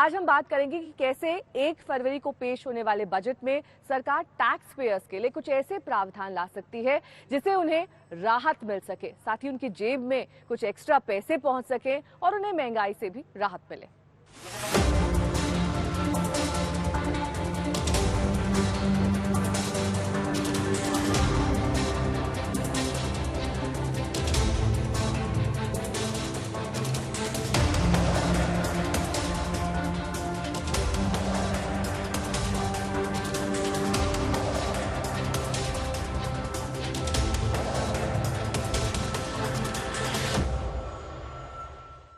आज हम बात करेंगे कि कैसे 1 फरवरी को पेश होने वाले बजट में सरकार टैक्स पेयर्स के लिए कुछ ऐसे प्रावधान ला सकती है जिससे उन्हें राहत मिल सके, साथ ही उनकी जेब में कुछ एक्स्ट्रा पैसे पहुंच सके और उन्हें महंगाई से भी राहत मिले।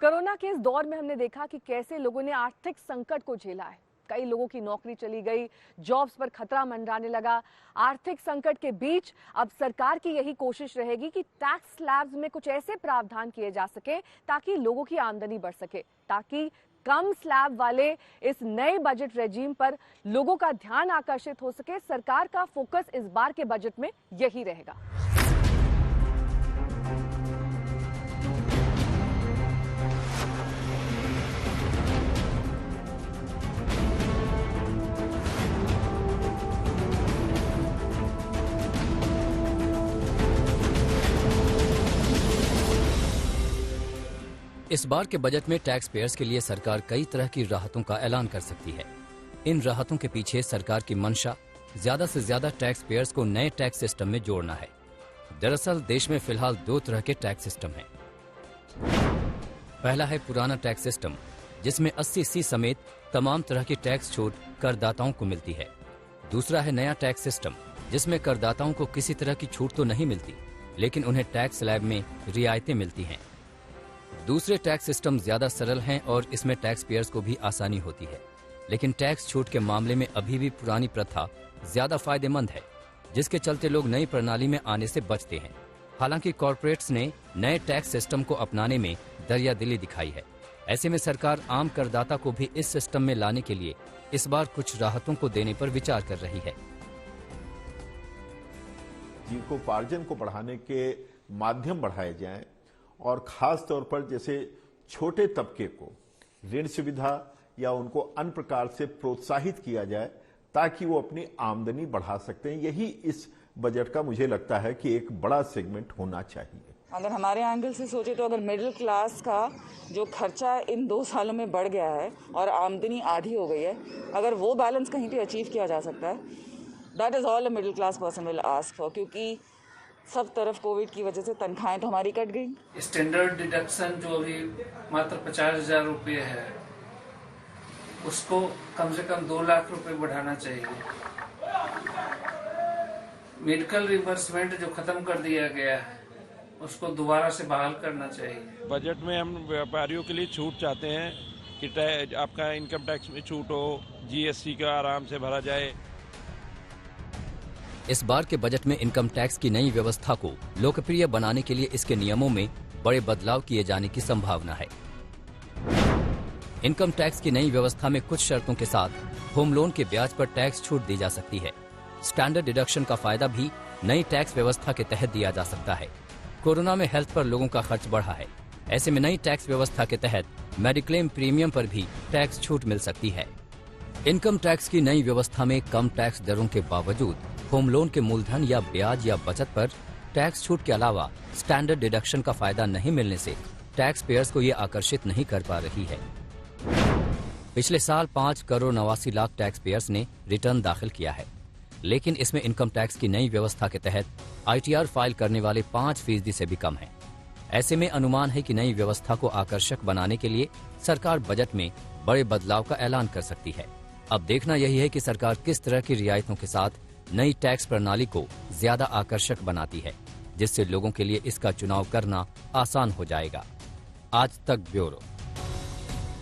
कोरोना के इस दौर में हमने देखा कि कैसे लोगों ने आर्थिक संकट को झेला है। कई लोगों की नौकरी चली गई, जॉब्स पर खतरा मंडराने लगा। आर्थिक संकट के बीच अब सरकार की यही कोशिश रहेगी कि टैक्स स्लैब्स में कुछ ऐसे प्रावधान किए जा सके ताकि लोगों की आमदनी बढ़ सके, ताकि कम स्लैब वाले इस नए बजट रेजीम पर लोगों का ध्यान आकर्षित हो सके। सरकार का फोकस इस बार के बजट में यही रहेगा। इस बार के बजट में टैक्स पेयर्स के लिए सरकार कई तरह की राहतों का ऐलान कर सकती है। इन राहतों के पीछे सरकार की मंशा ज्यादा से ज्यादा टैक्स पेयर्स को नए टैक्स सिस्टम में जोड़ना है। दरअसल देश में फिलहाल 2 तरह के टैक्स सिस्टम हैं। पहला है पुराना टैक्स सिस्टम, जिसमें 80C समेत तमाम तरह की टैक्स छूट करदाताओं को मिलती है। दूसरा है नया टैक्स सिस्टम, जिसमें करदाताओं को किसी तरह की छूट तो नहीं मिलती, लेकिन उन्हें टैक्स स्लैब में रियायतें मिलती हैं। दूसरे टैक्स सिस्टम ज्यादा सरल हैं और इसमें टैक्स पेयर्स को भी आसानी होती है, लेकिन टैक्स छूट के मामले में अभी भी पुरानी प्रथा ज्यादा फायदेमंद है, जिसके चलते लोग नई प्रणाली में आने से बचते हैं। हालांकि कॉर्पोरेट्स ने नए टैक्स सिस्टम को अपनाने में दरियादिली दिखाई है। ऐसे में सरकार आम करदाता को भी इस सिस्टम में लाने के लिए इस बार कुछ राहतों को देने पर विचार कर रही है। जीविकोपार्जन को बढ़ाने के माध्यम बढ़ाए जाएं और खास तौर पर जैसे छोटे तबके को ऋण सुविधा या उनको अन्य प्रकार से प्रोत्साहित किया जाए ताकि वो अपनी आमदनी बढ़ा सकते हैं। यही इस बजट का मुझे लगता है कि एक बड़ा सेगमेंट होना चाहिए। अगर हमारे एंगल से सोचे तो अगर मिडिल क्लास का जो खर्चा इन 2 सालों में बढ़ गया है और आमदनी आधी हो गई है, अगर वो बैलेंस कहीं पे अचीव किया जा सकता है, that is all a middle class person will ask for, क्योंकि सब तरफ कोविड की वजह से तनख्वाहें तो हमारी कट गई। स्टैंडर्ड डिडक्शन जो अभी मात्र 50,000 रुपये है, उसको कम से कम 2 लाख रुपए बढ़ाना चाहिए। मेडिकल रिइंबर्समेंट जो खत्म कर दिया गया है, उसको दोबारा से बहाल करना चाहिए। बजट में हम व्यापारियों के लिए छूट चाहते हैं कि आपका इनकम टैक्स में छूट हो, GST का आराम से भरा जाए। इस बार के बजट में इनकम टैक्स की नई व्यवस्था को लोकप्रिय बनाने के लिए इसके नियमों में बड़े बदलाव किए जाने की संभावना है। इनकम टैक्स की नई व्यवस्था में कुछ शर्तों के साथ होम लोन के ब्याज पर टैक्स छूट दी जा सकती है। स्टैंडर्ड डिडक्शन का फायदा भी नई टैक्स व्यवस्था के तहत दिया जा सकता है। कोरोना में हेल्थ पर लोगों का खर्च बढ़ा है, ऐसे में नई टैक्स व्यवस्था के तहत मेडिक्लेम प्रीमियम पर भी टैक्स छूट मिल सकती है। इनकम टैक्स की नई व्यवस्था में कम टैक्स दरों के बावजूद होम लोन के मूलधन या ब्याज या बचत पर टैक्स छूट के अलावा स्टैंडर्ड डिडक्शन का फायदा नहीं मिलने से टैक्स पेयर्स को ये आकर्षित नहीं कर पा रही है। पिछले साल 5 करोड़ 89 लाख टैक्स पेयर्स ने रिटर्न दाखिल किया है, लेकिन इसमें इनकम टैक्स की नई व्यवस्था के तहत ITR फाइल करने वाले 5% से भी कम है। ऐसे में अनुमान है कि नई व्यवस्था को आकर्षक बनाने के लिए सरकार बजट में बड़े बदलाव का ऐलान कर सकती है। अब देखना यही है कि सरकार किस तरह की रियायतों के साथ नई टैक्स प्रणाली को ज्यादा आकर्षक बनाती है, जिससे लोगों के लिए इसका चुनाव करना आसान हो जाएगा। आज तक ब्यूरो।